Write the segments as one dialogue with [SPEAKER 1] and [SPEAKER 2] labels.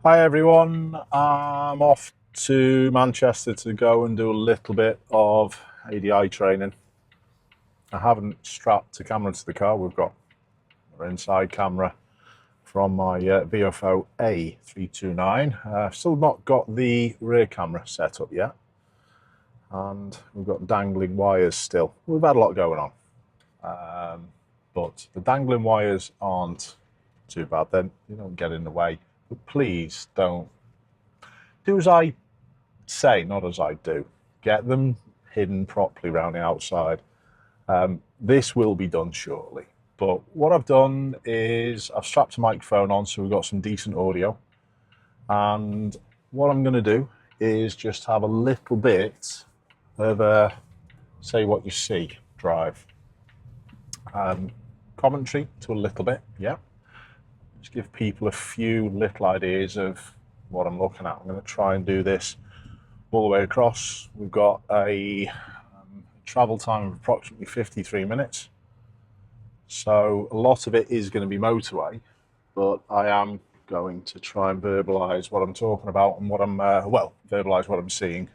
[SPEAKER 1] Hi everyone, I'm off to Manchester to go and do a little bit of ADI training. I haven't strapped a camera to the car. We've got our inside camera from my VFO A329. Still not got the rear camera set up yet, and we've got dangling wires still. We've had a lot going on, but the dangling wires aren't too bad. Then you don't get in the way. But please don't do as I say, not as I do. Get them hidden properly around the outside. This will be done shortly. But what I've done is I've strapped a microphone on so we've got some decent audio. And what I'm going to do is just have a little bit of a say what you see drive. Commentary to a little bit, yeah. Just give people a few little ideas of what I'm looking at. I'm going to try and do this all the way across. We've got a travel time of approximately 53 minutes. So a lot of it is going to be motorway, but I am going to try and verbalise what I'm talking about and what I'm, verbalise what I'm seeing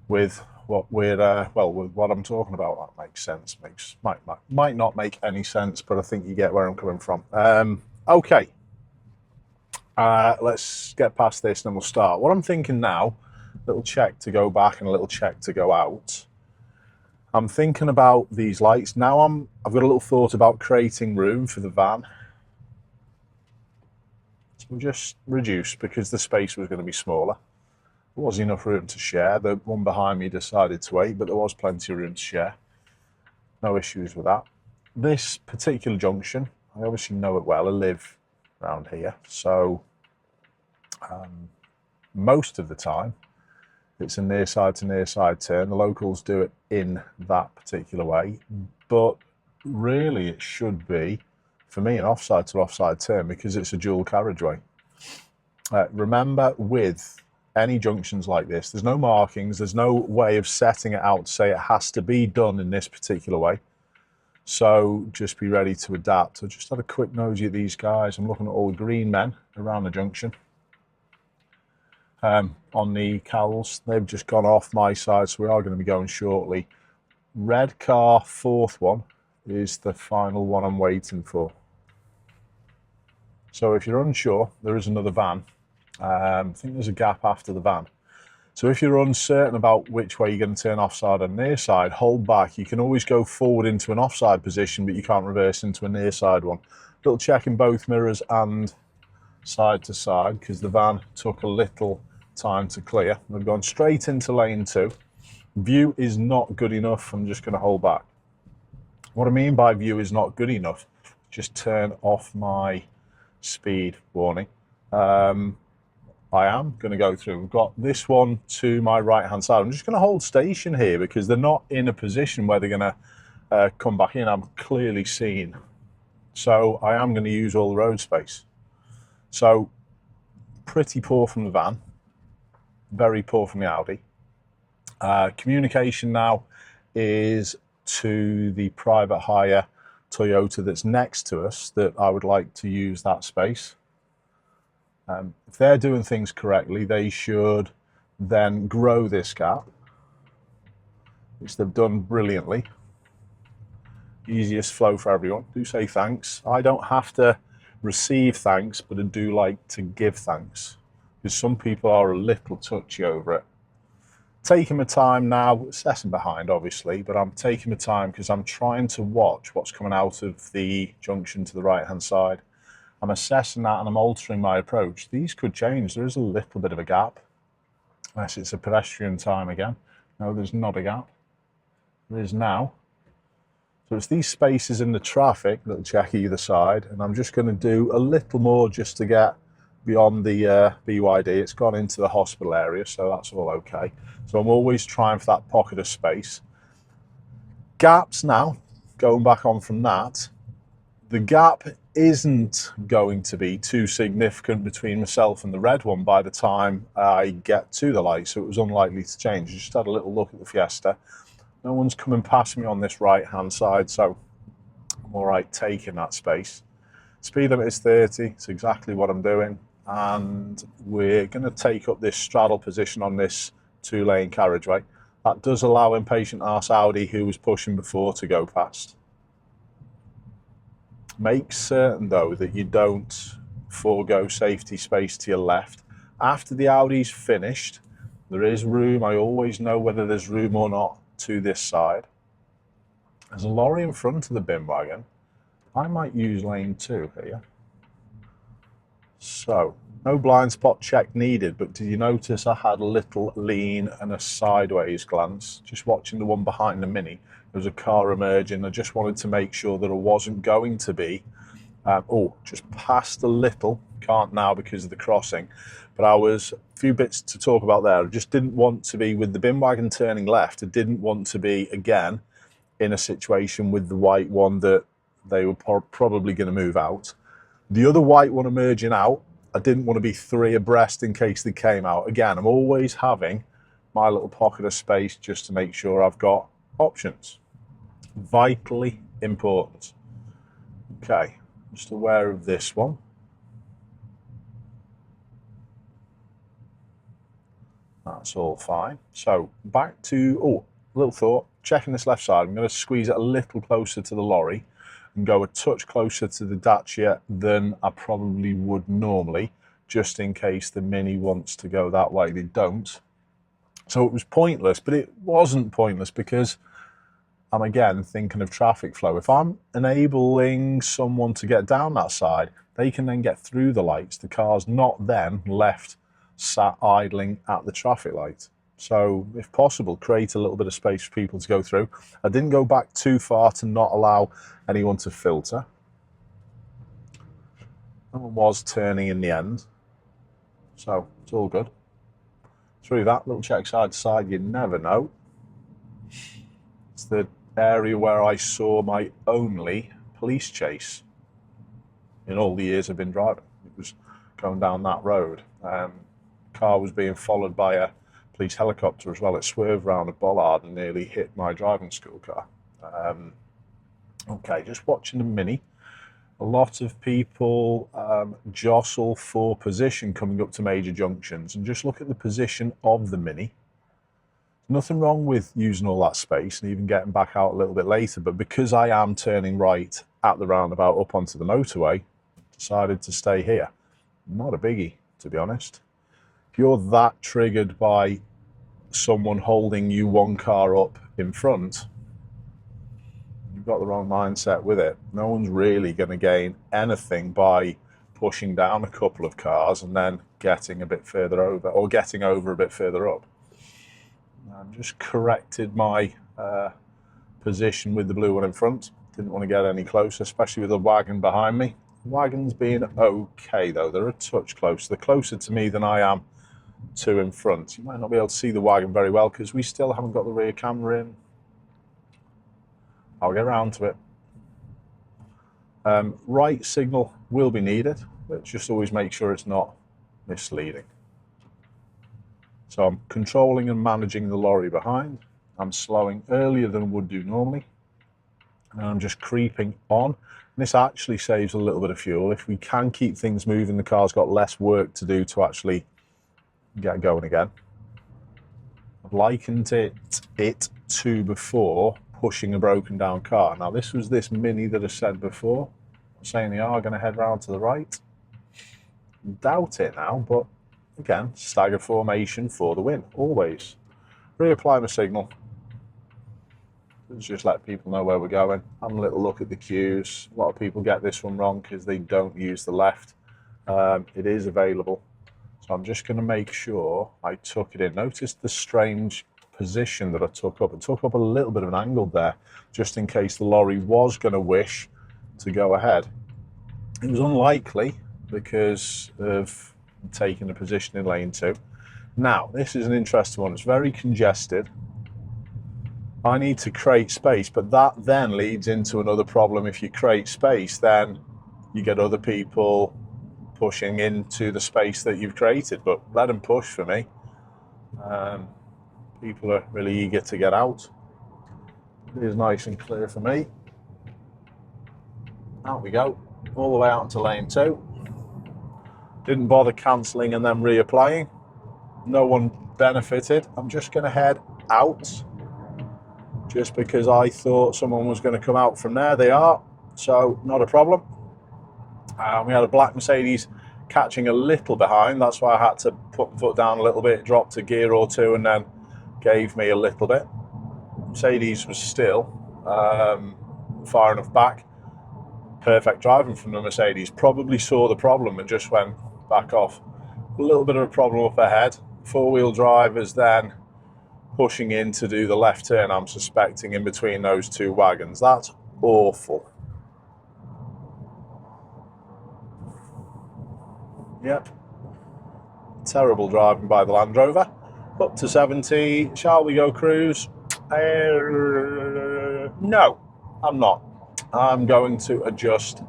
[SPEAKER 1] with what we're, with what I'm talking about. That makes sense. Might not make any sense, but I think you get where I'm coming from. Okay. Let's get past this and then we'll start. What I'm thinking now, little check to go back and a little check to go out. I'm thinking about these lights. Now I've got a little thought about creating room for the van. So we'll just reduce because the space was going to be smaller. There was enough room to share. The one behind me decided to wait, but there was plenty of room to share. No issues with that. This particular junction, I obviously know it well. I live around here, so most of the time it's a near side to near side turn. The locals do it in that particular way, but really it should be, for me, an offside to offside turn because it's a dual carriageway. Remember, with any junctions like this, there's no markings, there's no way of setting it out to say it has to be done in this particular way. So just be ready to adapt. I just had a quick nosy at these guys. I'm looking at all the green men around the junction. On the cowls, they've just gone off my side, so we are going to be going shortly. Red car, fourth one, is the final one I'm waiting for. So if you're unsure, there is another van. I think there's a gap after the van. So if you're uncertain about which way you're going to turn offside and near side, hold back. You can always go forward into an offside position, but you can't reverse into a near side one. Little check in both mirrors and side to side because the van took a little time to clear. We've gone straight into lane 2. View is not good enough. I'm just going to hold back. What I mean by view is not good enough, just turn off my speed warning. I am going to go through. We've got this one to my right hand side. I'm just going to hold station here because they're not in a position where they're going to come back in. I'm clearly seen. So I am going to use all the road space. So pretty poor from the van, very poor from the Audi. Communication now is to the private hire Toyota that's next to us that I would like to use that space. If they're doing things correctly, they should then grow this gap, which they've done brilliantly. Easiest flow for everyone. Do say thanks. I don't have to receive thanks, but I do like to give thanks because some people are a little touchy over it. Taking my time now, assessing behind obviously, but I'm taking my time because I'm trying to watch what's coming out of the junction to the right hand side. I'm assessing that and I'm altering my approach. These could change. There is a little bit of a gap, unless it's a pedestrian time again. No, there's not a gap. There is now. So it's these spaces in the traffic, little check either side, and I'm just going to do a little more just to get beyond the BYD. It's gone into the hospital area, so that's all okay. So I'm always trying for that pocket of space. Gaps now, going back on from that, the gap isn't going to be too significant between myself and the red one by the time I get to the light, so it was unlikely to change. I just had a little look at the Fiesta. No one's coming past me on this right hand side, so I'm all right taking that space. Speed limit is 30, it's exactly what I'm doing. And we're going to take up this straddle position on this 2-lane carriageway. That does allow impatient arse Audi who was pushing before to go past. Make certain though that you don't forego safety space to your left. After the Audi's finished, there is room. I always know whether there's room or not to this side. There's a lorry in front of the bin wagon. I might use lane 2 here. So, no blind spot check needed, but did you notice I had a little lean and a sideways glance? Just watching the one behind the Mini, there was a car emerging. I just wanted to make sure that I wasn't going to be, just past a little, can't now because of the crossing, but I was, a few bits to talk about there. I just didn't want to be, with the bin wagon turning left, I didn't want to be, again, in a situation with the white one that they were probably going to move out. The other white one emerging out, I didn't want to be 3 abreast in case they came out. Again, I'm always having my little pocket of space just to make sure I've got options. Vitally important. Okay, just aware of this one. That's all fine. So back to, little thought, checking this left side. I'm going to squeeze it a little closer to the lorry and go a touch closer to the Dacia than I probably would normally, just in case the Mini wants to go that way. They don't. So it was pointless, but it wasn't pointless because I'm again thinking of traffic flow. If I'm enabling someone to get down that side, they can then get through the lights. The car's not then left sat idling at the traffic light. So if possible, create a little bit of space for people to go through. I didn't go back too far to not allow anyone to filter. No one was turning in the end, so it's all good. Through that little check side to side, you never know. It's the area where I saw my only police chase in all the years I've been driving. It was going down that road. Car was being followed by a police helicopter as well. It swerved round a bollard and nearly hit my driving school car. Okay, just watching the Mini. A lot of people jostle for position coming up to major junctions, and just look at the position of the Mini. Nothing wrong with using all that space and even getting back out a little bit later, but because I am turning right at the roundabout up onto the motorway, decided to stay here. Not a biggie, to be honest. If you're that triggered by someone holding you one car up in front, you've got the wrong mindset with it. No one's really going to gain anything by pushing down a couple of cars and then getting a bit further over, or getting over a bit further up. I've just corrected my position with the blue one in front. Didn't want to get any closer, especially with the wagon behind me. The wagon's being okay though. They're a touch closer. They're closer to me than I am to in front. You might not be able to see the wagon very well because we still haven't got the rear camera in. I'll get around to it. Right signal will be needed, but just always make sure it's not misleading. So I'm controlling and managing the lorry behind. I'm slowing earlier than would do normally. And I'm just creeping on. And this actually saves a little bit of fuel. If we can keep things moving, the car's got less work to do to actually get going again. I've likened it to before pushing a broken down car. Now this was this Mini that I said before, saying they are going to head round to the right. Doubt it now, but again, stagger formation for the win, always. Reapply my signal. Let's just let people know where we're going. Have a little look at the cues. A lot of people get this one wrong because they don't use the left. It is available. So I'm just going to make sure I took it in. Notice the strange position that I took up. I took up a little bit of an angle there, just in case the lorry was going to wish to go ahead. It was unlikely because of taking a position in lane 2. Now, this is an interesting one. It's very congested. I need to create space, but that then leads into another problem. If you create space, then you get other people pushing into the space that you've created, but let them push for me. People are really eager to get out. It is nice and clear for me. Out we go. all the way out into lane 2. Didn't bother cancelling and then reapplying. No one benefited. I'm just going to head out just because I thought someone was going to come out from there. They are, so not a problem. We had a black Mercedes catching a little behind. That's why I had to put my foot down a little bit, dropped a gear or two, and then gave me a little bit. Mercedes was still far enough back. Perfect driving from the Mercedes. Probably saw the problem and just went back off. A little bit of a problem up ahead. Four-wheel drivers then pushing in to do the left turn, I'm suspecting, in between those two wagons. That's awful. Yep. Terrible driving by the Land Rover. Up to 70. Shall we go cruise? No, I'm not. I'm going to adjust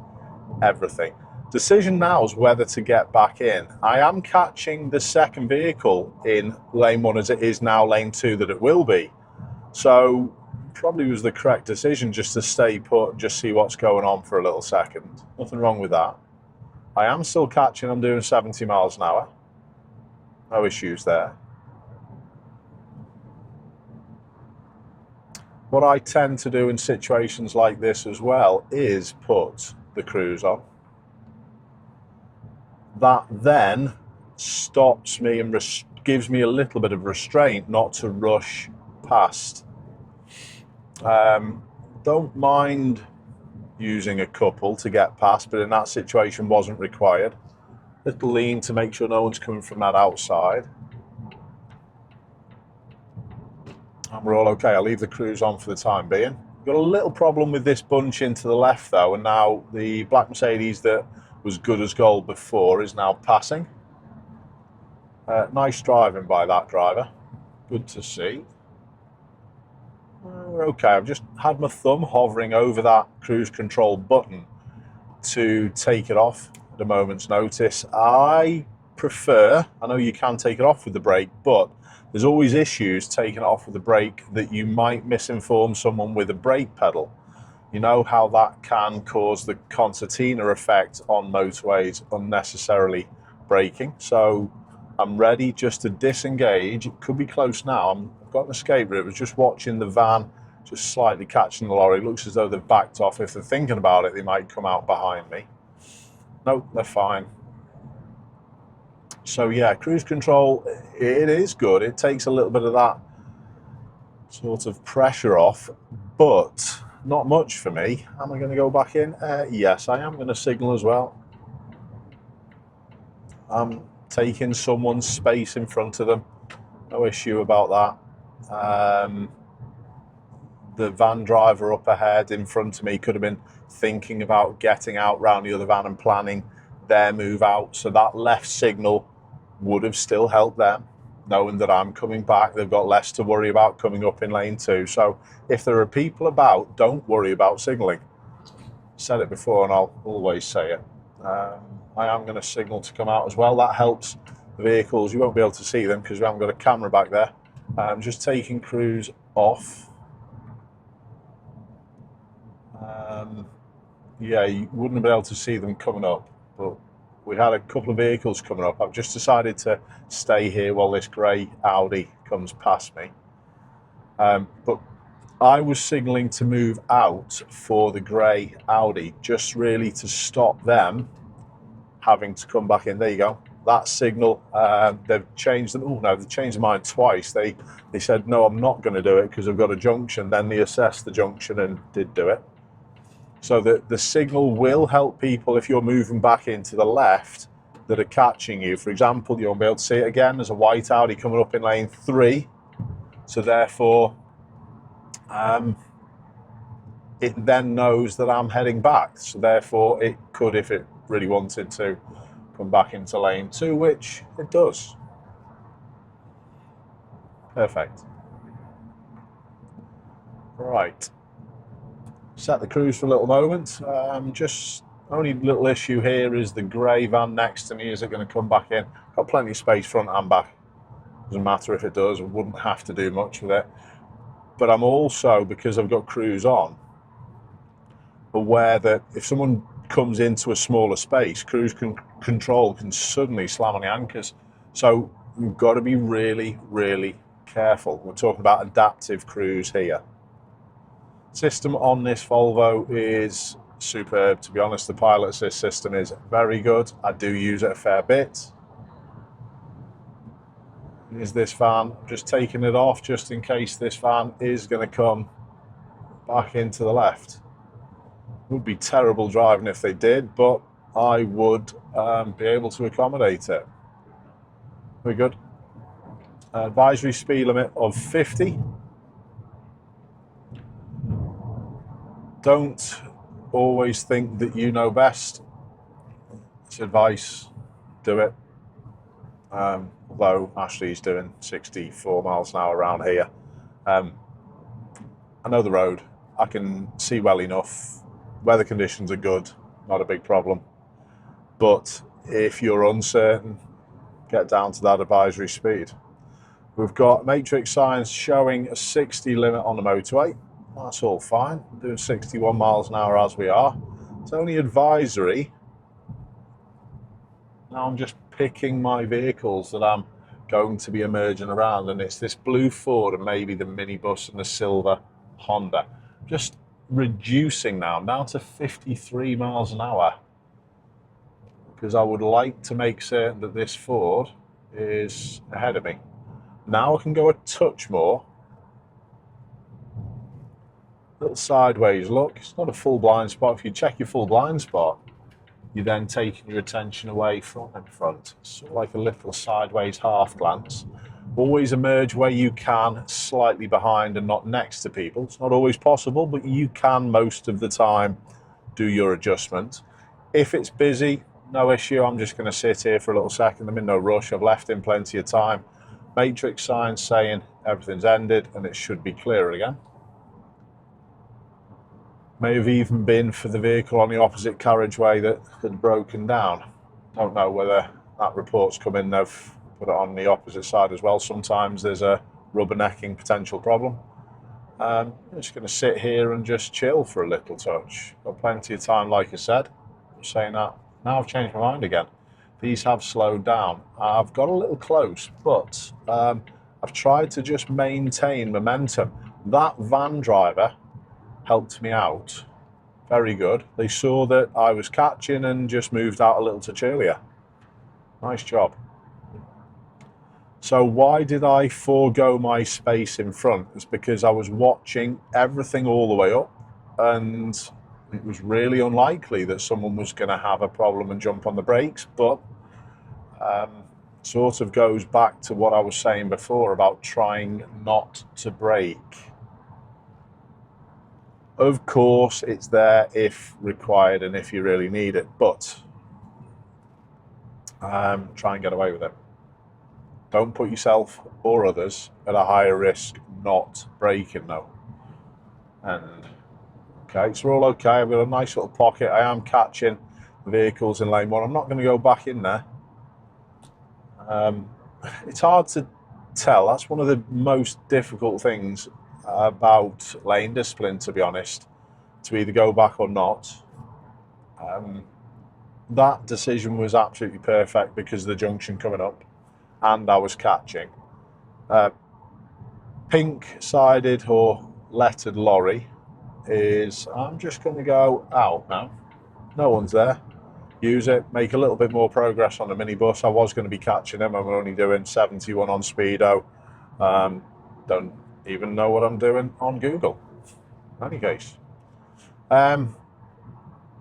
[SPEAKER 1] everything. Decision now is whether to get back in. I am catching the second vehicle in lane 1 as it is now lane 2 that it will be. So probably was the correct decision just to stay put and just see what's going on for a little second. Nothing wrong with that. I am still catching, I'm doing 70 miles an hour. No issues there. What I tend to do in situations like this as well is put the cruise on. That then stops me and gives me a little bit of restraint not to rush past. Don't mind using a couple to get past, but in that situation wasn't required. Little lean to make sure no one's coming from that outside. And we're all okay. I'll leave the cruise on for the time being. Got a little problem with this bunch into the left though, and now the black Mercedes that was good as gold before is now passing. Nice driving by that driver. Good to see. We're okay. I've just had my thumb hovering over that cruise control button to take it off at a moment's notice. I know you can take it off with the brake, but there's always issues taking it off with the brake that you might misinform someone with a brake pedal. You know how that can cause the concertina effect on motorways, unnecessarily braking. So I'm ready just to disengage. It could be close now. I've got an escape route. I was just watching the van, just slightly catching the lorry. It looks as though they've backed off. If they're thinking about it, they might come out behind me. Nope, they're fine. So yeah, cruise control, it is good. It takes a little bit of that sort of pressure off, but not much for me. Am I going to go back in? Yes, I am going to signal as well. I'm taking someone's space in front of them. No issue about that. The van driver up ahead in front of me could have been thinking about getting out round the other van and planning their move out. So that left signal would have still helped them, knowing that I'm coming back. They've got less to worry about coming up in lane 2. So if there are people about, don't worry about signalling. Said it before and I'll always say it. I am going to signal to come out as well. That helps the vehicles. You won't be able to see them because we haven't got a camera back there. I'm just taking cruise off. Yeah, you wouldn't have been able to see them coming up, but we had a couple of vehicles coming up. I've just decided to stay here while this grey Audi comes past me. But I was signalling to move out for the grey Audi, just really to stop them having to come back in. There you go. That signal, they've changed them. Oh no, they've changed their mind twice. They said, no, I'm not going to do it because I've got a junction. Then they assessed the junction and did do it. So the signal will help people if you're moving back into the left that are catching you. For example, you won't be able to see it again. There's a white Audi coming up in lane 3. So therefore, it then knows that I'm heading back. So therefore, it could, if it really wanted to, come back into lane 2, which it does. Perfect. Right. Set the cruise for a little moment. Just only little issue here is the grey van next to me. Is it going to come back in? Got plenty of space front and back. Doesn't matter if it does. I wouldn't have to do much with it. But I'm also, because I've got cruise on, aware that if someone comes into a smaller space, cruise control can suddenly slam on the anchors. So you've got to be really, really careful. We're talking about adaptive cruise here. System on this Volvo is superb, to be honest. The pilot assist system is very good. I do use it a fair bit. Is this van, just taking it off just in case this van is going to come back into the left. It would be terrible driving if they did, but I would be able to accommodate it. Very good. Advisory speed limit of 50. Don't always think that you know best. It's advice, do it. Although Ashley's doing 64 miles an hour around here. I know the road. I can see well enough. Weather conditions are good, not a big problem. But if you're uncertain, get down to that advisory speed. We've got matrix signs showing a 60 limit on the motorway. That's all fine. I'm doing 61 miles an hour as we are. It's only advisory. Now I'm just picking my vehicles that I'm going to be emerging around, and it's this blue Ford and maybe the minibus and the silver Honda. Just reducing now. I'm down to 53 miles an hour because I would like to make certain that this Ford is ahead of me. Now I can go a touch more. Little sideways look. It's not a full blind spot. If you check your full blind spot, you're then taking your attention away from in front. It's sort of like a little sideways half glance. Always emerge where you can, slightly behind and not next to people. It's not always possible, but you can most of the time do your adjustment. If it's busy, no issue. I'm just going to sit here for a little second. I'm in no rush. I've left in plenty of time. Matrix signs saying everything's ended and it should be clear again. May have even been for the vehicle on the opposite carriageway that had broken down. Don't know whether that report's come in. They've put it on the opposite side as well. Sometimes there's a rubbernecking potential problem. I'm just going to sit here and just chill for a little touch. Got plenty of time, like I said. I'm saying that. Now I've changed my mind again. These have slowed down. I've got a little close, but I've tried to just maintain momentum. That van driver helped me out. Very good. They saw that I was catching and just moved out a little touch earlier. Nice job. So why did I forego my space in front? It's because I was watching everything all the way up, and it was really unlikely that someone was going to have a problem and jump on the brakes, but sort of goes back to what I was saying before about trying not to brake. Of course, it's there if required and if you really need it, but try and get away with it. Don't put yourself or others at a higher risk not braking though. And okay, so we're all okay. I've got a nice little pocket. I am catching vehicles in lane one. I'm not going to go back in there. It's hard to tell. That's one of the most difficult things about lane discipline, to be honest, to either go back or not. That decision was absolutely perfect because of the junction coming up and I was catching. Pink sided or lettered lorry is, I'm just going to go out now. No one's there. Use it, make a little bit more progress on the minibus. I was going to be catching them. I'm only doing 71 on speedo. Don't even know what I'm doing on Google. In any case, I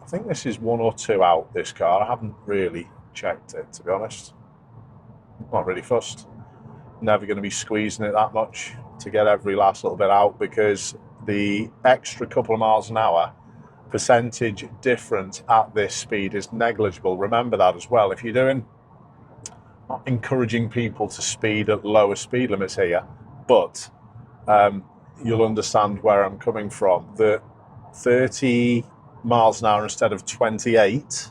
[SPEAKER 1] think this is 1 or 2 out, this car. I haven't really checked it, to be honest. Not really fussed. Never going to be squeezing it that much to get every last little bit out, because the extra couple of miles an hour percentage difference at this speed is negligible. Remember that as well. If you're doing, not encouraging people to speed at lower speed limits here, but you'll understand where I'm coming from. The 30 miles an hour instead of 28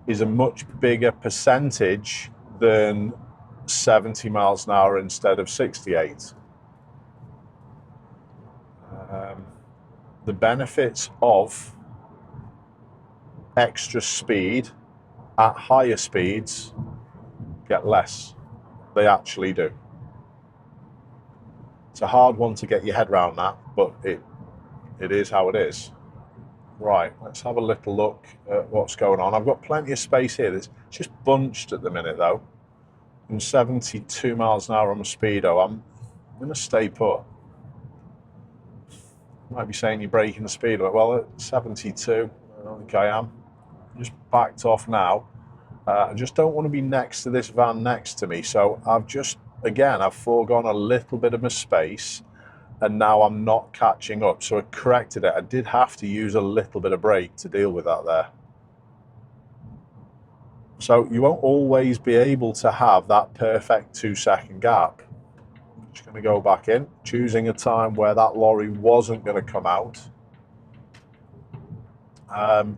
[SPEAKER 1] is a much bigger percentage than 70 miles an hour instead of 68. The benefits of extra speed at higher speeds get less. They actually do. It's a hard one to get your head around that, but it is how it is. Right, let's have a little look at what's going on. I've got plenty of space here. It's just bunched at the minute though. I'm 72 miles an hour on my speedo. I'm going to stay put. Might be saying you're breaking the speed. Well, at 72, I don't think I am. Just backed off now. I just don't want to be next to this van next to me. So I've foregone a little bit of my space, and now I'm not catching up. So I corrected it. I did have to use a little bit of brake to deal with that there. So you won't always be able to have that perfect 2-second gap. I'm just going to go back in, choosing a time where that lorry wasn't going to come out.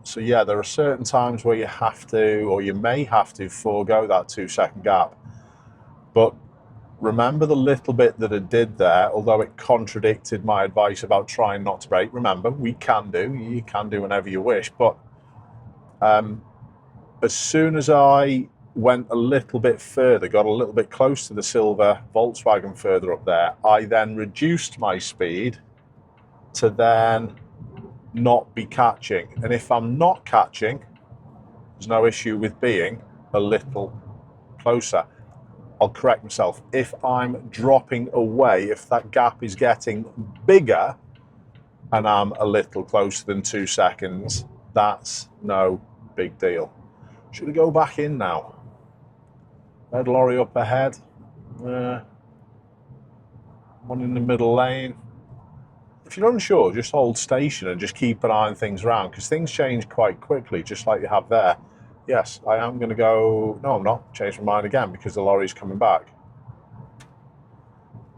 [SPEAKER 1] So yeah, there are certain times where you have to, or you may have to, forego that 2-second gap. But remember the little bit that I did there, although it contradicted my advice about trying not to brake. Remember, you can do whenever you wish, but as soon as I went a little bit further, got a little bit close to the silver Volkswagen further up there, I then reduced my speed to then not be catching. And if I'm not catching, there's no issue with being a little closer. I'll correct myself. If I'm dropping away, if that gap is getting bigger and I'm a little closer than 2 seconds, that's no big deal. Should we go back in now? Red lorry up ahead. One in the middle lane. If you're unsure, just hold station and just keep an eye on things around, because things change quite quickly, just like you have there. Yes, I am going to go... No, I'm not. Change my mind again because the lorry's coming back.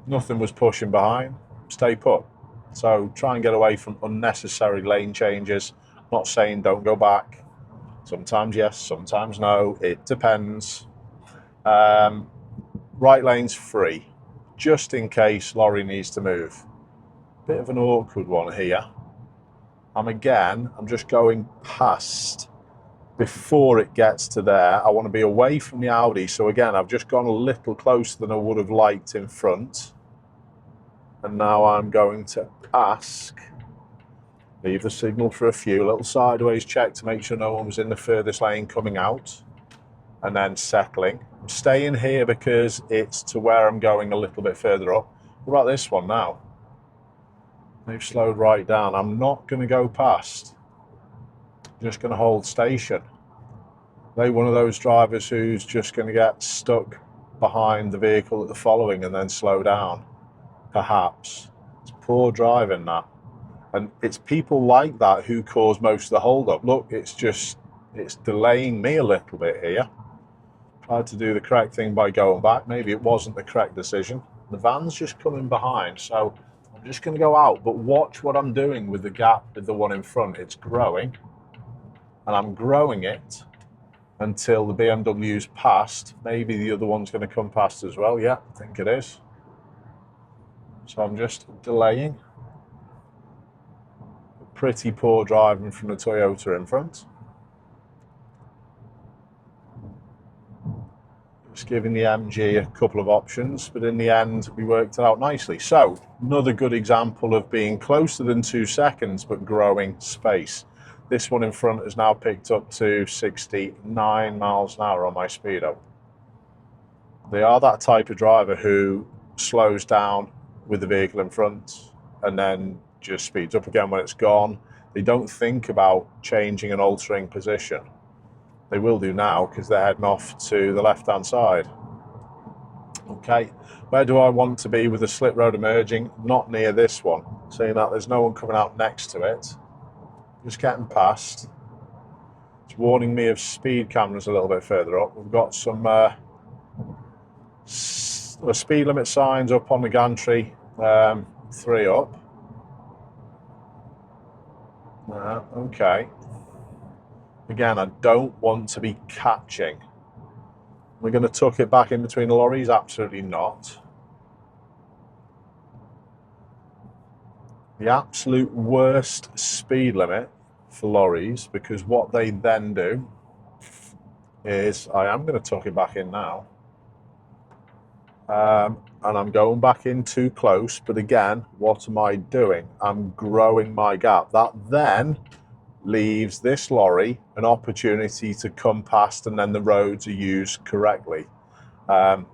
[SPEAKER 1] Nothing was pushing behind. Stay put. So try and get away from unnecessary lane changes. I'm not saying don't go back. Sometimes yes, sometimes no. It depends. Right lane's free, just in case lorry needs to move. Bit of an awkward one here. I'm just going past before it gets to there. I want to be away from the Audi. So again, I've just gone a little closer than I would have liked in front. And now I'm going to ask, leave the signal for a few, little sideways check to make sure no one was in the furthest lane coming out, and then settling. I'm staying here because it's to where I'm going a little bit further up. What about this one now? They've slowed right down. I'm not going to go past. I'm just going to hold station. They're one of those drivers who's just going to get stuck behind the vehicle that they're following and then slow down. Perhaps. It's poor driving, that. And it's people like that who cause most of the hold-up. Look, it's delaying me a little bit here. Tried to do the correct thing by going back. Maybe it wasn't the correct decision. The van's just coming behind, so I'm just going to go out. But watch what I'm doing with the gap with the one in front. It's growing, and I'm growing it until the BMW's passed. Maybe the other one's going to come past as well. Yeah, I think it is. So I'm just delaying. Pretty poor driving from the Toyota in front. Just giving the MG a couple of options, but in the end we worked it out nicely. So another good example of being closer than 2 seconds but growing space. This one in front has now picked up to 69 miles an hour on my speedo. They are that type of driver who slows down with the vehicle in front and then just speeds up again when it's gone. They don't think about changing and altering position. They will do now because they're heading off to the left-hand side. Okay, where do I want to be with the slip road emerging? Not near this one. Seeing that there's no one coming out next to it. Just getting past. It's warning me of speed cameras a little bit further up. We've got some speed limit signs up on the gantry, 3 up. Okay. Again, I don't want to be catching. We're going to tuck it back in between the lorries? Absolutely not. The absolute worst speed limit for lorries, because what they then do is, I am going to tuck it back in now, and I'm going back in too close, but again, what am I doing? I'm growing my gap. That then leaves this lorry an opportunity to come past, and then the roads are used correctly.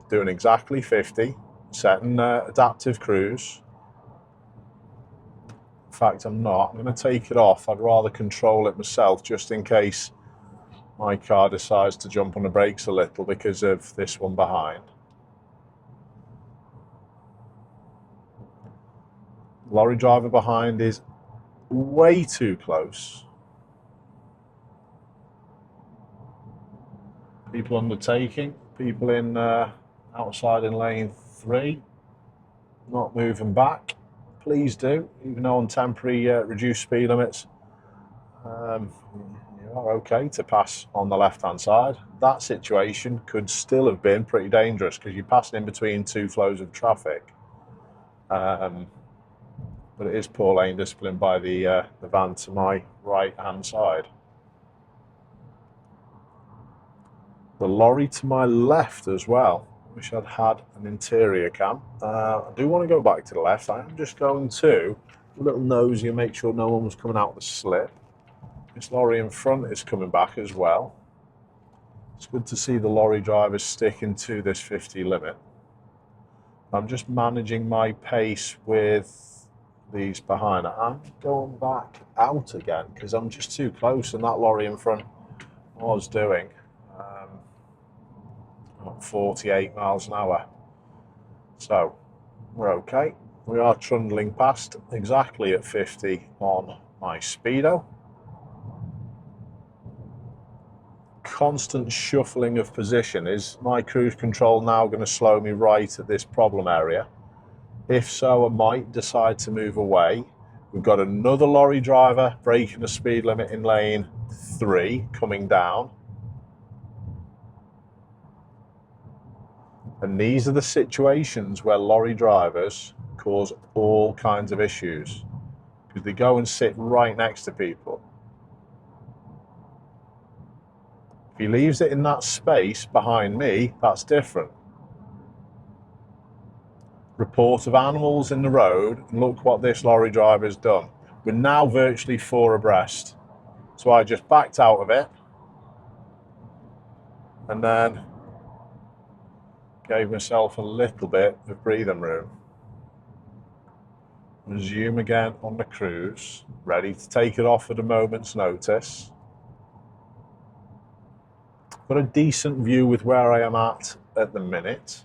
[SPEAKER 1] Doing exactly 50, setting adaptive cruise. In fact, I'm not. I'm going to take it off. I'd rather control it myself, just in case my car decides to jump on the brakes a little because of this one behind. Lorry driver behind is way too close. People undertaking, people in outside in lane 3, not moving back. Please do, even though on temporary reduced speed limits, you are okay to pass on the left-hand side. That situation could still have been pretty dangerous because you're passing in between two flows of traffic. But it is poor lane discipline by the van to my right-hand side. The lorry to my left as well. Wish I'd had an interior cam. I do want to go back to the left. I am just going to a little nosy and make sure no one was coming out of the slip. This lorry in front is coming back as well. It's good to see the lorry drivers sticking to this 50 limit. I'm just managing my pace with these behind. I'm going back out again because I'm just too close, and that lorry in front was doing 48 miles an hour. So we're okay. We are trundling past exactly at 50 on my speedo. Constant shuffling of position. Is my cruise control now going to slow me right at this problem area? If so, I might decide to move away. We've got another lorry driver breaking the speed limit in lane 3 coming down. And these are the situations where lorry drivers cause all kinds of issues because they go and sit right next to people. If he leaves it in that space behind me, that's different. Report of animals in the road, and look what this lorry driver's done. We're now virtually 4 abreast. So I just backed out of it and then gave myself a little bit of breathing room. Resume again on the cruise, ready to take it off at a moment's notice. Got a decent view with where I am at the minute.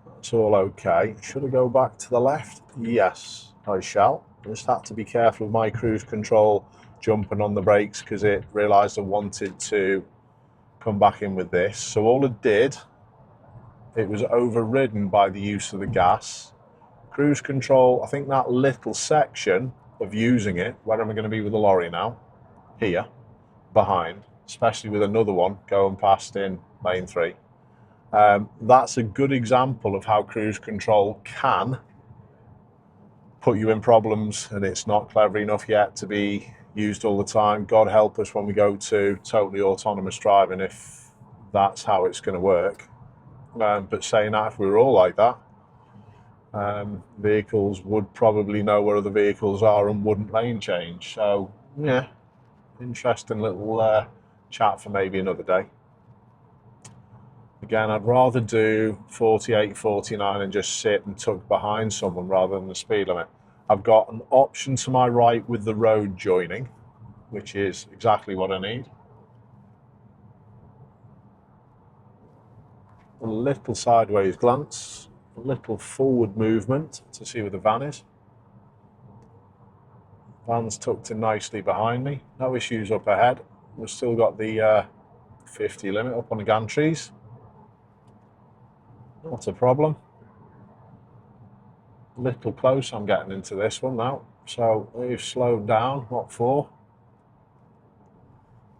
[SPEAKER 1] That's all okay. Should I go back to the left? Yes, I shall. I just had to be careful with my cruise control jumping on the brakes because it realised I wanted to come back in with this. So all it did, it was overridden by the use of the gas. Cruise control, I think that little section of using it, where am I going to be with the lorry now? Here, behind, especially with another one going past in lane 3. That's a good example of how cruise control can put you in problems, and it's not clever enough yet to be used all the time. God help us when we go to totally autonomous driving if that's how it's going to work. But saying that, if we were all like that, vehicles would probably know where other vehicles are and wouldn't lane change. So yeah, interesting little chat for maybe another day. Again, I'd rather do 48, 49 and just sit and tug behind someone rather than the speed limit. I've got an option to my right with the road joining, which is exactly what I need. A little sideways glance, a little forward movement to see where the van is. Van's tucked in nicely behind me. No issues up ahead. We've still got the 50 limit up on the gantries. Not a problem. A little close, I'm getting into this one now. So we've slowed down, what for?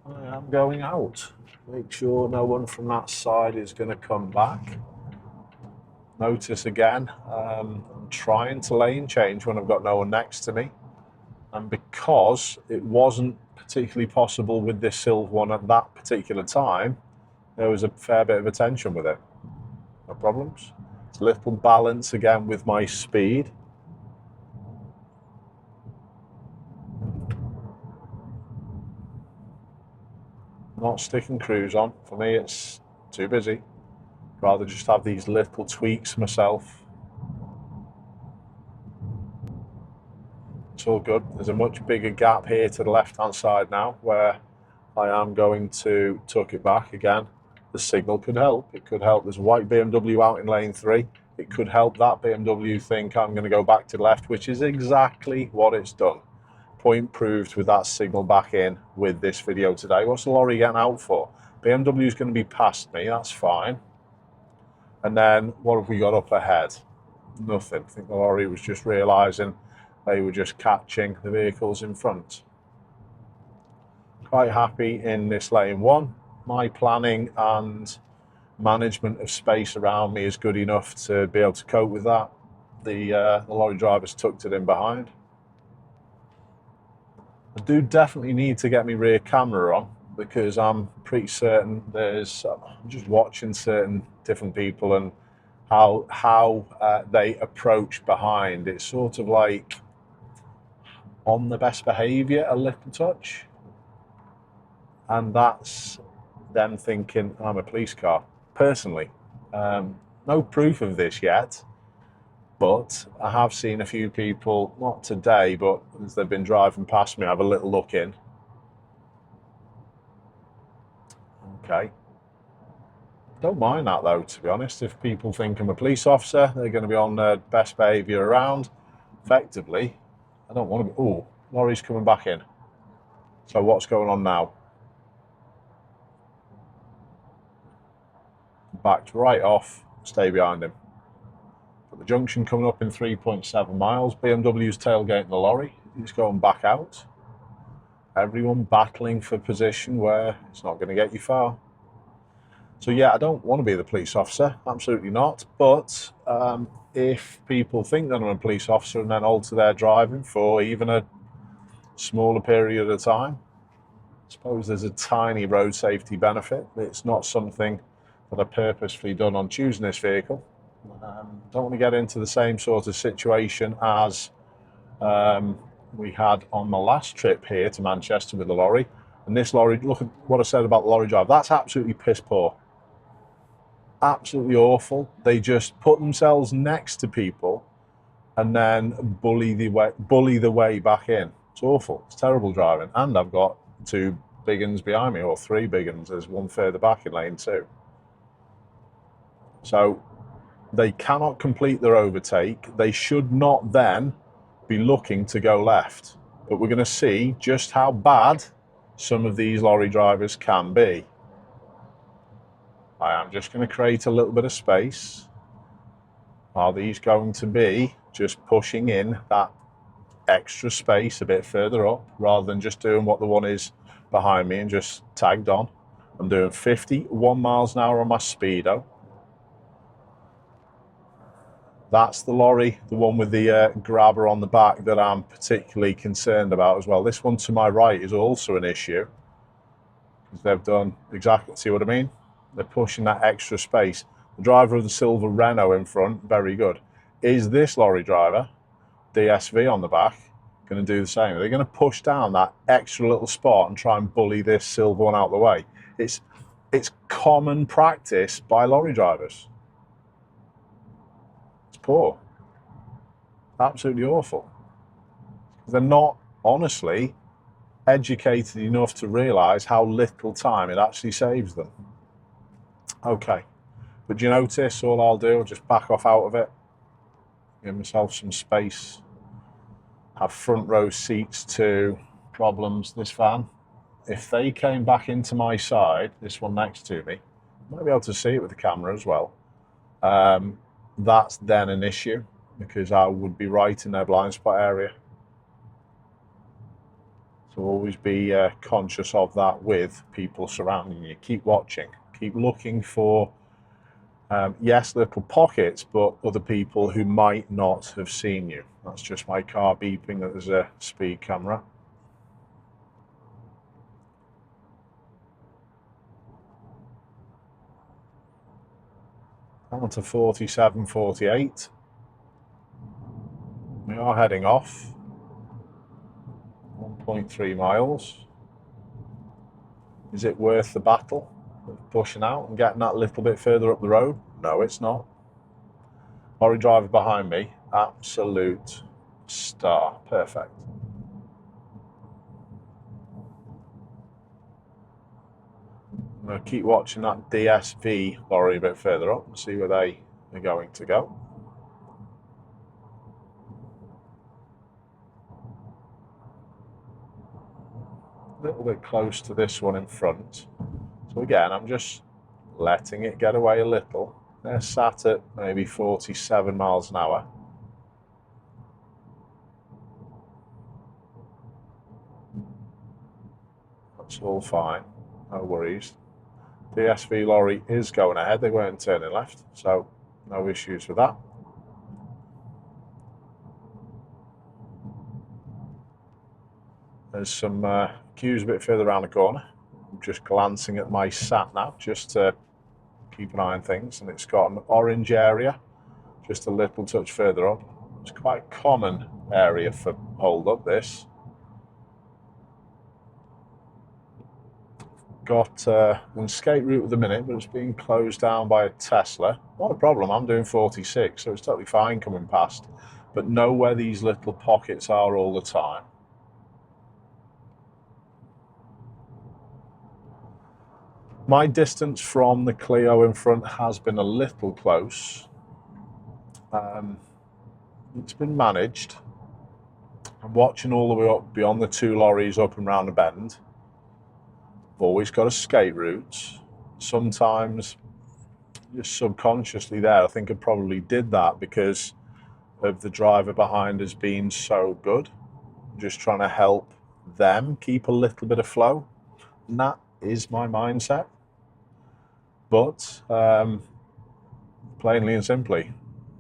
[SPEAKER 1] I am going out. Make sure no one from that side is going to come back. Notice again, I'm trying to lane change when I've got no one next to me. And because it wasn't particularly possible with this silver one at that particular time, there was a fair bit of attention with it. No problems. It's a little balance again with my speed. Not sticking cruise on. For me, it's too busy. Rather just have these little tweaks myself. It's all good. There's a much bigger gap here to the left-hand side now where I am going to tuck it back again. The signal could help. It could help. There's a white BMW out in lane 3. It could help that BMW think I'm going to go back to the left, which is exactly what it's done. Point proved with that signal back in with this video today. What's the lorry getting out for? BMW is going to be past me. That's fine. And then what have we got up ahead? Nothing. I think the lorry was just realising they were just catching the vehicles in front. Quite happy in this lane 1. My planning and management of space around me is good enough to be able to cope with that. The lorry driver's tucked it in behind. I do definitely need to get my rear camera on because I'm pretty certain I'm just watching certain different people and how they approach behind. It's sort of like on the best behaviour a little touch, and that's them thinking I'm a police car. Personally, no proof of this yet, but I have seen a few people, not today, but as they've been driving past me, have a little look in. Okay. Don't mind that though, to be honest. If people think I'm a police officer, they're going to be on their best behaviour around. Effectively, I don't want to be. Oh, lorry's coming back in. So what's going on now? Backed right off, stay behind him. Got the junction coming up in 3.7 miles. BMW's tailgating the lorry. He's going back out. Everyone battling for position where it's not going to get you far. So yeah, I don't want to be the police officer, absolutely not. But if people think that I'm a police officer and then alter their driving for even a smaller period of time, I suppose there's a tiny road safety benefit. It's not something that I purposefully done on choosing this vehicle. Don't want to get into the same sort of situation as we had on my last trip here to Manchester with the lorry. And this lorry, look at what I said about the lorry driver. That's absolutely piss poor. Absolutely awful. They just put themselves next to people and then bully the way back in. It's awful. It's terrible driving. And I've got 2 big uns behind me, or 3 big uns. There's one further back in lane 2. So they cannot complete their overtake. They should not then be looking to go left. But we're going to see just how bad some of these lorry drivers can be. I am just going to create a little bit of space. Are these going to be just pushing in that extra space a bit further up rather than just doing what the one is behind me and just tagged on? I'm doing 51 miles an hour on my speedo. That's the lorry, the one with the grabber on the back, that I'm particularly concerned about as well. This one to my right is also an issue because they've done exactly, see what I mean? They're pushing that extra space. The driver of the silver Renault in front, very good. Is this lorry driver, DSV on the back, going to do the same? Are they going to push down that extra little spot and try and bully this silver one out of the way? It's common practice by lorry drivers. It's poor. Absolutely awful. They're not, honestly, educated enough to realise how little time it actually saves them. Okay, but do you notice all I'll do, I'll just back off out of it, give myself some space, have front row seats to problems. This van, if they came back into my side, this one next to me, I might be able to see it with the camera as well, that's then an issue because I would be right in their blind spot area. So always be conscious of that with people surrounding you. Keep watching. Keep looking for, yes, little pockets, but other people who might not have seen you. That's just my car beeping that there's a speed camera. Down to 47, 48. We are heading off. 1.3 miles. Is it worth the battle of pushing out and getting that little bit further up the road? No, it's not. Lorry driver behind me, absolute star, perfect. I'm going to keep watching that DSV lorry a bit further up and see where they are going to go. A little bit close to this one in front. So again, I'm just letting it get away a little. They're sat at maybe 47 miles an hour. That's all fine, no worries. DSV lorry is going ahead, they weren't turning left, so no issues with that. There's some queues a bit further around the corner. I'm just glancing at my sat nav just to keep an eye on things, and it's got an orange area just a little touch further up. It's quite a common area for hold up, this. Got an escape route at the minute, but it's being closed down by a Tesla. Not a problem, I'm doing 46, so it's totally fine coming past, but know where these little pockets are all the time. My distance from the Clio in front has been a little close. It's been managed. I'm watching all the way up beyond the two lorries up and round the bend. I've always got escape routes. Sometimes just subconsciously there, I think I probably did that because of the driver behind us being so good. Just trying to help them keep a little bit of flow. And that is my mindset. But plainly and simply,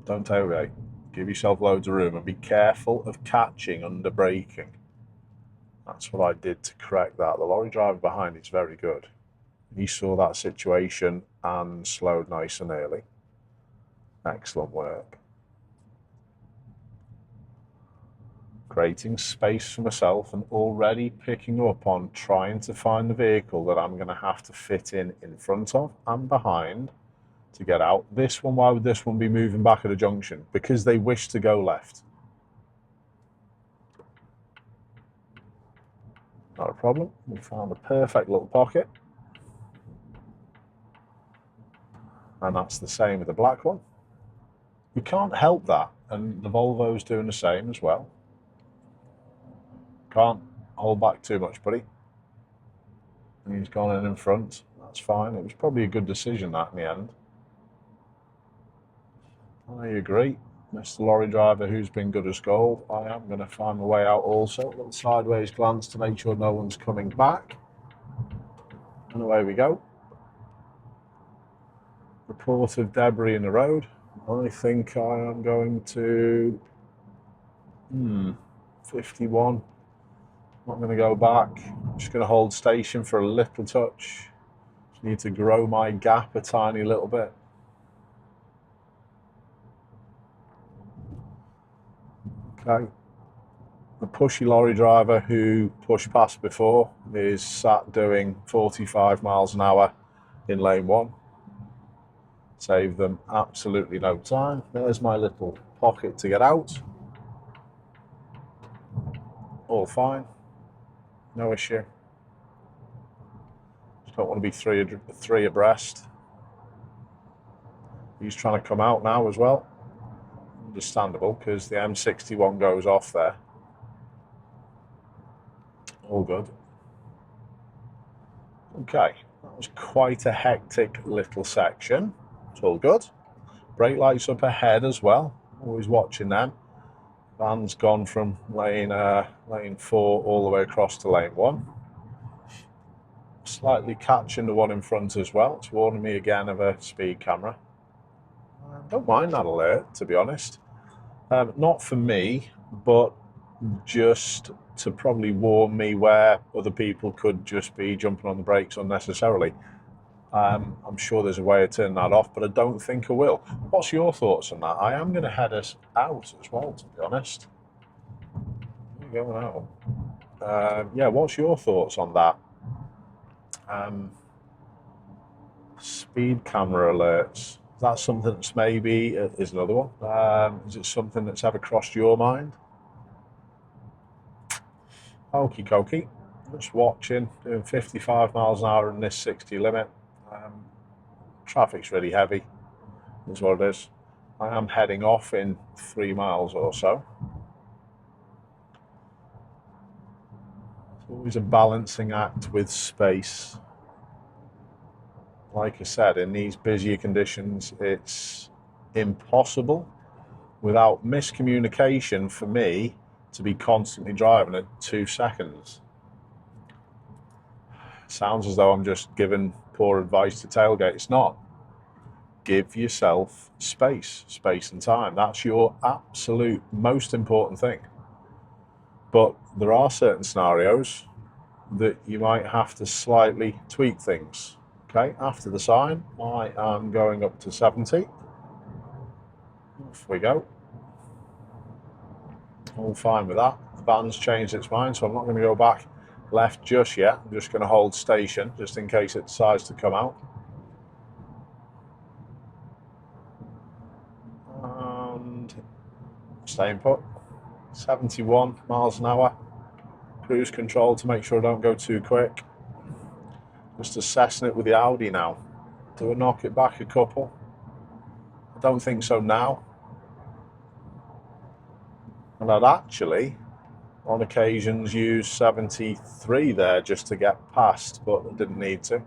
[SPEAKER 1] don't tailgate. Give yourself loads of room and be careful of catching under braking. That's what I did to correct that. The lorry driver behind is very good. He saw that situation and slowed nice and early. Excellent work. Creating space for myself and already picking up on trying to find the vehicle that I'm going to have to fit in front of and behind to get out. This one, why would this one be moving back at a junction? Because they wish to go left. Not a problem. We found a perfect little pocket. And that's the same with the black one. You can't help that. And the Volvo's doing the same as well. Can't hold back too much, buddy. And he's gone in front. That's fine. It was probably a good decision, that, in the end. I agree. Mr. Lorry driver who's been good as gold. I am going to find my way out also. A little sideways glance to make sure no one's coming back. And away we go. Report of debris in the road. I think I am going to 51. Not going to go back. I'm just going to hold station for a little touch. Just need to grow my gap a tiny little bit. Okay. The pushy lorry driver who pushed past before is sat doing 45 miles an hour in lane 1. Save them absolutely no time. There's my little pocket to get out. All fine. No issue. Just don't want to be three abreast. He's trying to come out now as well. Understandable, because the M61 goes off there. All good. Okay, that was quite a hectic little section. It's all good. Brake lights up ahead as well. Always watching them. Van's gone from lane 4 all the way across to lane 1. Slightly catching the one in front as well. It's warning me again of a speed camera. Don't mind that alert, to be honest. Not for me, but just to probably warn me where other people could just be jumping on the brakes unnecessarily. I'm sure there's a way of turning that off, but I don't think I will. What's your thoughts on that? I am going to head us out as well, to be honest. Where are you going out? Yeah, what's your thoughts on that? Speed camera alerts. Is that something that's maybe, is another one. Is it something that's ever crossed your mind? Okie dokie. Just watching, doing 55 miles an hour in this 60 limit. Traffic's really heavy, is what it is. I am heading off in 3 miles or so. It's always a balancing act with space. Like I said, in these busier conditions, it's impossible without miscommunication for me to be constantly driving at 2 seconds. Sounds as though I'm just giving poor advice to tailgate. It's not. Give yourself space and time. That's your absolute most important thing. But there are certain scenarios that you might have to slightly tweak things. Okay, after the sign, I am going up to 70. Off we go. All fine with that. The band's changed its mind, so I'm not going to go back left just yet. I'm just going to hold station just in case it decides to come out. And staying put. 71 miles an hour. Cruise control to make sure I don't go too quick. Just assessing it with the Audi now. Do I knock it back a couple? I don't think so now. And I'd actually, on occasions, use 73 there just to get past, but I didn't need to.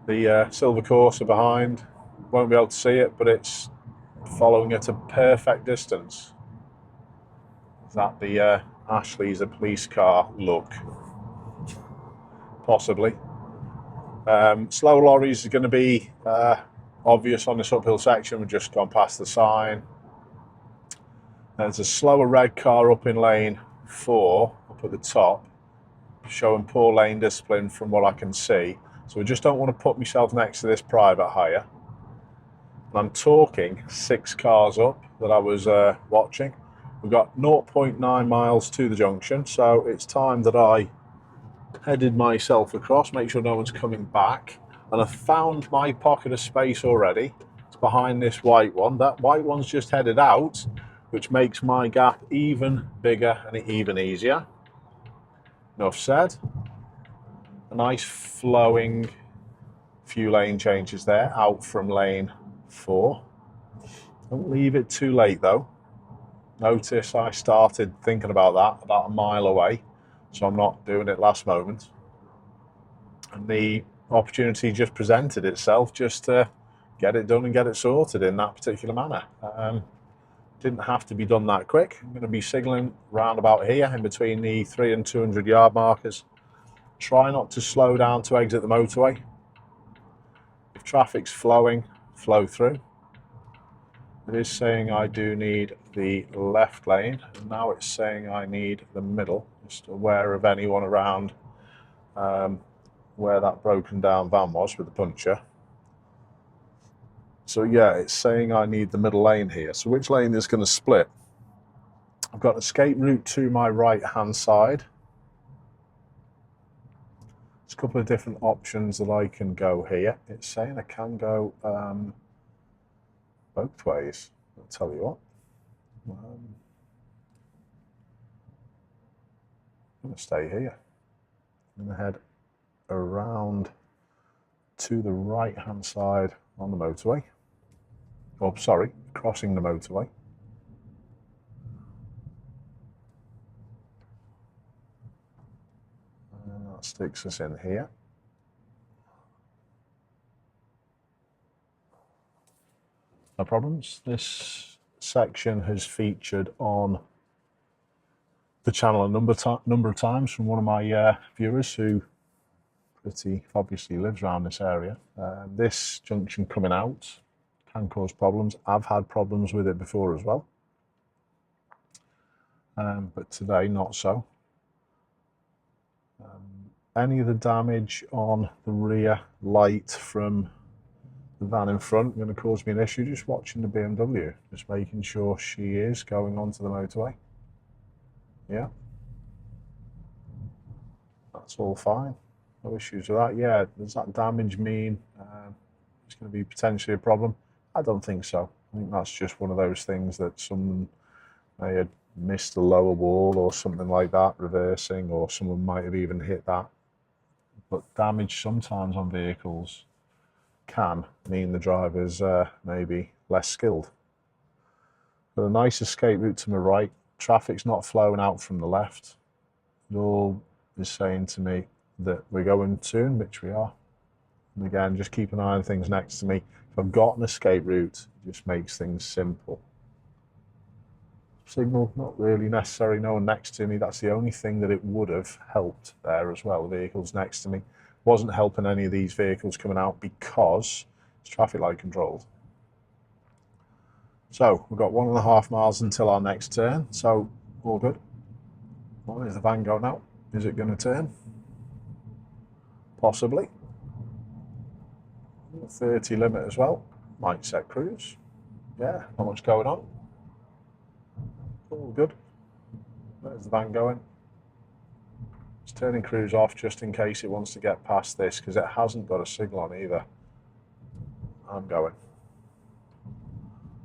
[SPEAKER 1] The silver Corsa behind, won't be able to see it, but it's following at a perfect distance. Is that the Ashley's a police car look? Possibly. Slow lorries are going to be obvious on this uphill section. We've just gone past the sign. There's a slower red car up in lane 4 up at the top, showing poor lane discipline from what I can see. So I just don't want to put myself next to this private hire. And I'm talking 6 cars up that I was watching. We've got 0.9 miles to the junction, so it's time that I headed myself across, make sure no one's coming back. And I've found my pocket of space already. It's behind this white one. That white one's just headed out, which makes my gap even bigger and even easier. Enough said. A nice flowing few lane changes there, out from lane 4. Don't leave it too late though. Notice I started thinking about that about a mile away, so I'm not doing it last moment. And the opportunity just presented itself just to get it done and get it sorted in that particular manner. Didn't have to be done that quick. I'm going to be signalling round about here in between the 300 and 200 yard markers. Try not to slow down to exit the motorway. If traffic's flowing, flow through. It is saying I do need the left lane, and now it's saying I need the middle. Just aware of anyone around where that broken down van was with the puncture. So yeah, it's saying I need the middle lane here. So which lane is going to split? I've got escape route to my right hand side. There's a couple of different options that I can go here. It's saying I can go both ways. I'll tell you what. I'm going to stay here. I'm going to head around to the right hand side on the motorway. Oh, sorry, crossing the motorway. And that sticks us in here. No problems. This section has featured on the channel a number of times from one of my viewers who He obviously lives around this area. This junction coming out can cause problems. I've had problems with it before as well, but today not so. Any of the damage on the rear light from the van in front going to cause me an issue. Just watching the BMW, just making sure she is going onto the motorway. Yeah, that's all fine, no issues with that. Yeah, does that damage mean it's going to be potentially a problem? I don't think so. I think that's just one of those things that someone may have missed the lower wall or something like that, reversing, or someone might have even hit that. But damage sometimes on vehicles can mean the driver's maybe less skilled. Got a nice escape route to my right. Traffic's not flowing out from the left. It all is saying to me that we're going soon, which we are. And again, just keep an eye on things next to me. If I've got an escape route, it just makes things simple. Signal, not really necessary. No one next to me. That's the only thing that it would have helped there as well. The vehicles next to me wasn't helping any of these vehicles coming out because it's traffic light controlled. So we've got 1.5 miles until our next turn. So all good. Well, is the van going out? Is it going to turn? Possibly. 30 limit as well. Might set cruise. Yeah, not much going on. All good. Where's the van going? It's turning cruise off just in case it wants to get past this, because it hasn't got a signal on either. I'm going.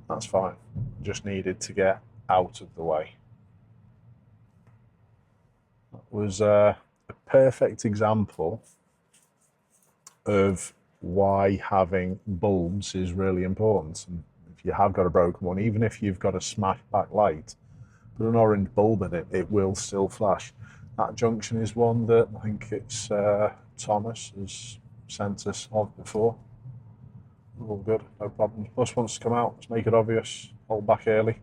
[SPEAKER 1] That's fine. Just needed to get out of the way. That was a perfect example of why having bulbs is really important. And if you have got a broken one, even if you've got a smashed back light, put an orange bulb in it, it will still flash. That junction is one that I think it's Thomas has sent us of before. All good, no problems. Bus wants to come out, let's make it obvious. Hold back early.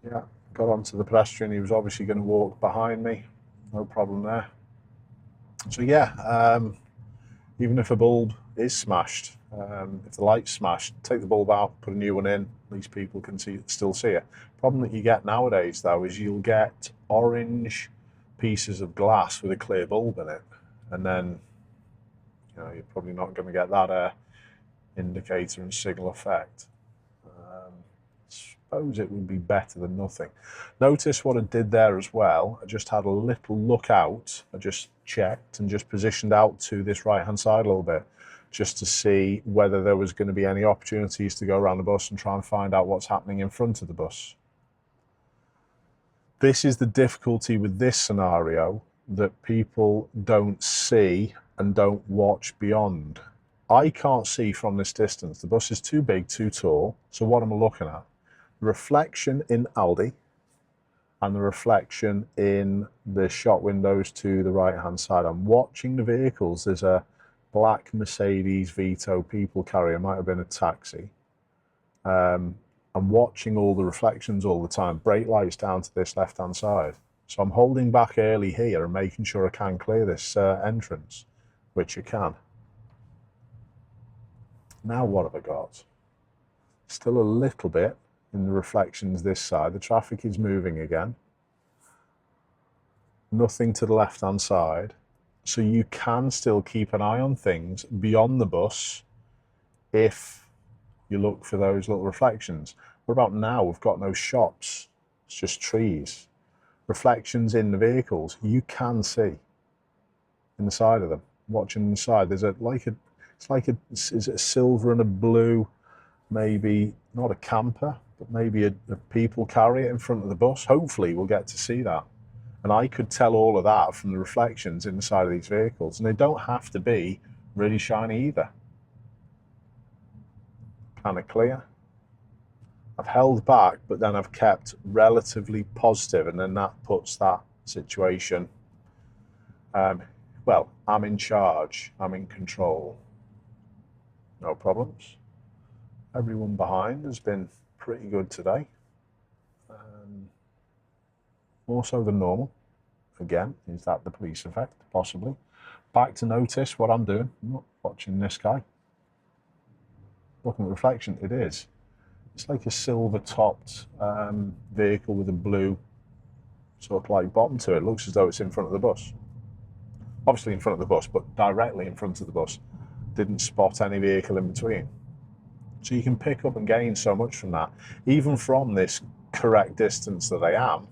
[SPEAKER 1] Yeah, got onto the pedestrian. He was obviously going to walk behind me. No problem there. So yeah, even if a bulb is smashed, if the light's smashed, take the bulb out, put a new one in. At least people can still see it. Problem that you get nowadays, though, is you'll get orange pieces of glass with a clear bulb in it, and then you're probably not going to get that indicator and signal effect. Suppose it would be better than nothing. Notice what I did there as well. I just had a little look out. I just checked and just positioned out to this right hand side a little bit, just to see whether there was going to be any opportunities to go around the bus and try and find out what's happening in front of the bus. This is the difficulty with this scenario, that people don't see and don't watch beyond. I can't see from this distance. The bus is too big, too tall. So what am I looking at? The reflection in Aldi and the reflection in the shop windows to the right hand side. I'm watching the vehicles. There's a black Mercedes Vito people carrier, might have been a taxi. I'm watching all the reflections all the time. Brake lights down to this left hand side. So I'm holding back early here and making sure I can clear this entrance, which I can. Now what have I got? Still a little bit in the reflections this side. The traffic is moving again. Nothing to the left hand side. So you can still keep an eye on things beyond the bus if you look for those little reflections. What about now? We've got no shops. It's just trees. Reflections in the vehicles, you can see in the side of them. Watching the side, there's is it a silver and a blue, maybe not a camper, but maybe a people carrier in front of the bus. Hopefully we'll get to see that. And I could tell all of that from the reflections in the side of these vehicles. And they don't have to be really shiny either. Kind of clear. I've held back, but then I've kept relatively positive, and then that puts that situation, well, I'm in charge, I'm in control. No problems. Everyone behind has been pretty good today. More so than normal. Again, is that the police effect? Possibly. back to notice what I'm doing. I'm not watching this guy. Looking at the reflection, it is. It's like a silver-topped vehicle with a blue sort of like bottom to it. It looks as though it's in front of the bus. Obviously in front of the bus, but directly in front of the bus. Didn't spot any vehicle in between. So you can pick up and gain so much from that. Even from this correct distance that I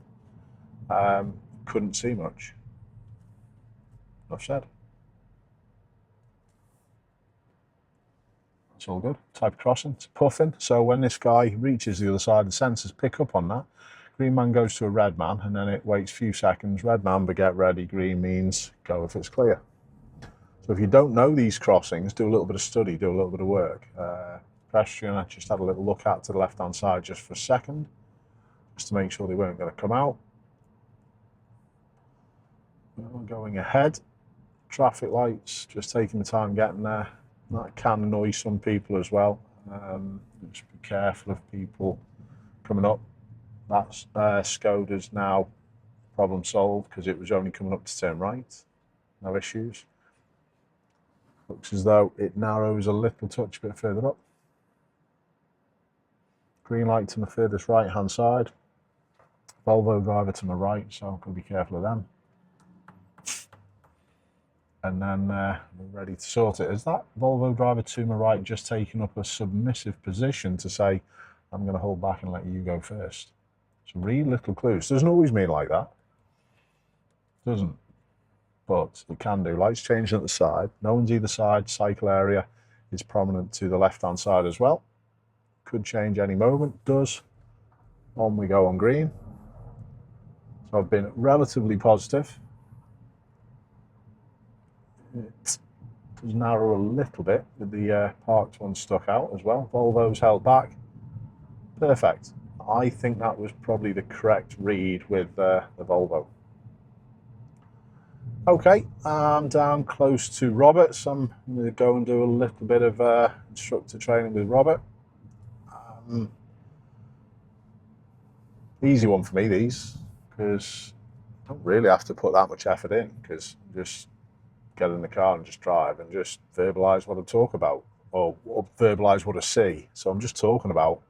[SPEAKER 1] am, couldn't see much. Enough said. It's all good. Type of crossing, it's puffing. So when this guy reaches the other side, the sensors pick up on that. Green man goes to a red man, and then it waits a few seconds. Red man, but get ready. Green means go if it's clear. So if you don't know these crossings, do a little bit of study, do a little bit of work. Pedestrian, I just had a little look at to the left-hand side just for a second, just to make sure they weren't going to come out. We're going ahead. Traffic lights, just taking the time getting there. That can annoy some people as well. Just be careful of people coming up. That's Skoda's now problem solved because it was only coming up to turn right. No issues. Looks as though it narrows a little touch a bit further up. Green light to my furthest right hand side. Volvo driver to my right, so I'm going to be careful of them. And then we're ready to sort it. Is that Volvo driver to my right just taking up a submissive position to say, I'm going to hold back and let you go first? So read little clues. Doesn't always mean like that. Doesn't. But it can do. Lights changing at the side. No one's either side. Cycle area is prominent to the left-hand side as well. Could change any moment. Does. On we go on green. So I've been relatively positive. It does narrow a little bit with the parked one stuck out as well. Volvo's held back. Perfect. I think that was probably the correct read with the Volvo. Okay, I'm down close to Robert, so I'm going to go and do a little bit of instructor training with Robert. Easy one for me, these, because I don't really have to put that much effort in, because just get in the car and just drive and just verbalise what I talk about, or verbalise what I see. So I'm just talking about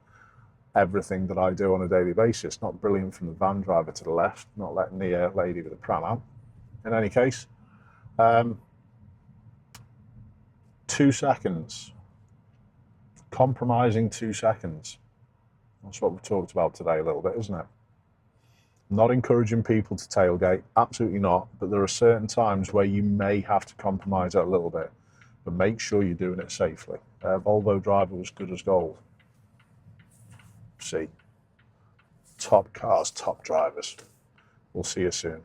[SPEAKER 1] everything that I do on a daily basis. Not brilliant from the van driver to the left, not letting the lady with the pram out. In any case, 2 seconds. Compromising 2 seconds. That's what we've talked about today a little bit, isn't it? Not encouraging people to tailgate, absolutely not. But there are certain times where you may have to compromise it a little bit. But make sure you're doing it safely. Volvo driver was good as gold. See, top cars, top drivers. We'll see you soon.